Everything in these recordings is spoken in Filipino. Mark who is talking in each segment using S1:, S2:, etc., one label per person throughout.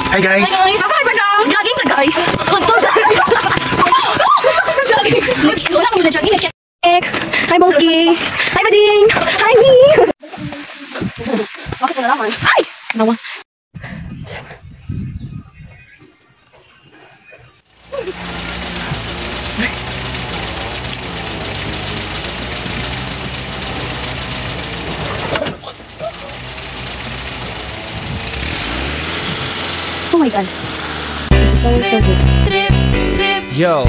S1: Hi guys.
S2: Hi guys. Hi madam. Jogging ka guys. Jogging. Wala mo na jogging. Hi Boski. Hi Bading. Hi me. Bakit mo nalaman? Ay! Nawa. Oh my god. This is so good.
S3: Yo.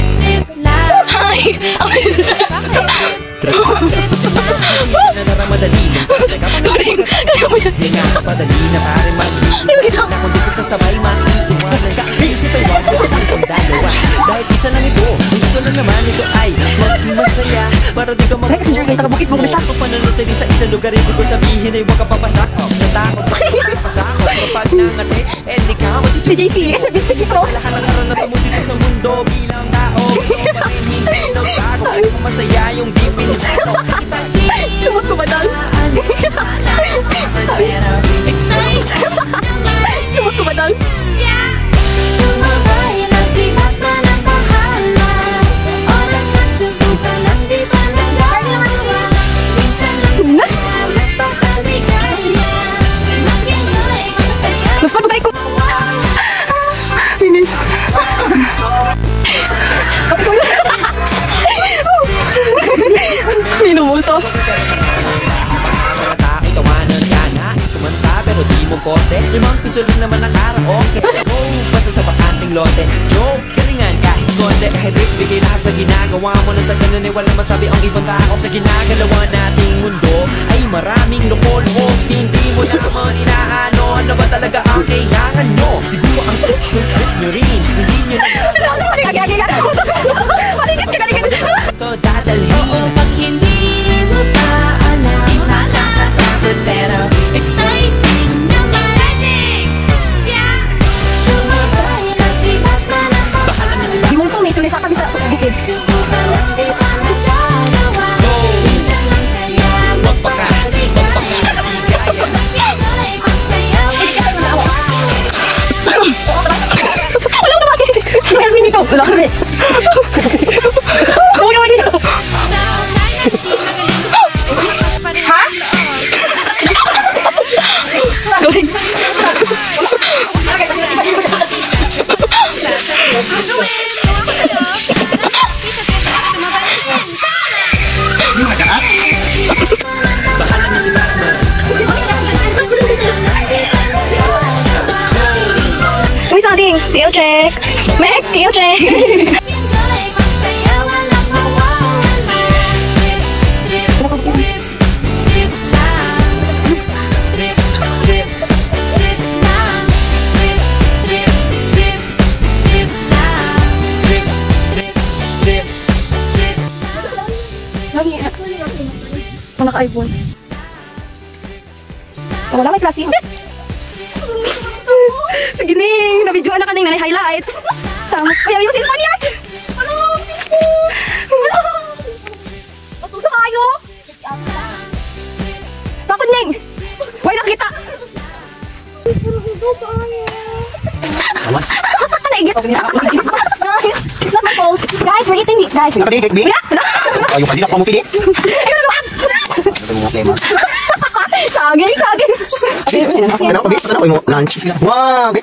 S2: Hi!
S3: Madali na kapadali na pare mag-iiwan na kung di ka sasabay maiiwanan ka. Isip ay wag ang dalawa dahil isa lang ito. Gusto lang naman ito ay maging masaya para di ka mag-iiwan kung pananatili sa isang lugar. Hindi ko sabihin ay huwag ka papasakop sa takot papasakop kapag nangati hindi ka matitipro lahat ng karanasan mo dito sa mundo bilang tao. Ito pa rin hindi nagbago kung masaya yung di pinito.
S2: Sumot ko ba dal? Sumot ko ba dal?
S4: Sumabay na sibat na ng bahala. Oras na subukan ang di ba nagagawa. Minsan lang magpapaligayan. Mag-enjoy, masaya.
S2: Mas patay ko! Finish! Minumulto.
S3: Tawanan ka na, kumanta pero di mo forte. 5 piso lang naman ang karaoke. Go, basta sa bakanting lote. Joke, galingan kahit konti. Kahit trip, bigay lahat sa ginagawa mo. Na sa ganun ay walang masabi ang ibang tao. Sa ginagalawa nating mundo ay maraming loko-loko. Hindi mo naman inaano. Ano ba talaga ang kailangan nyo? Siguro ang trip nyo rin. Hindi nyo ito dadalhin.
S4: Oo, pag hindi mo pa alam, nakakatakot pero exciting naman. Yeah! Sumabay na sibat na ng bahala.
S2: Di multo, may sulit sa kami sa bukid.
S4: Subukan ang di ba nagagawa. Minsan lang kaya magpapaligayan. Mag-enjoy, masaya.
S2: Wala ko naman! Wala ko dito! Wala ko dito! Wala ko dito! Ha? Gawin!
S3: Bahala na si Batman.
S2: Uy, sading! TL check! Mek! TL check!
S4: Enjoy, masaya, walang mawawala. Trip lang. Trip lang.
S2: Lagi kung naka-iPhone. So wala may klase. Sige ning, nabidyoan na kaning nanay highlight. Tama. Ay, ayusin pa niya. Basta sa kayo. Bakit ning? Why nakita? Guys, it's not my fault. Guys, we're eating meat, guys.
S1: Yung kanina ko mukini.
S2: Ayun na luwag! Saging, saging.
S1: Ano ko lunch. Wow.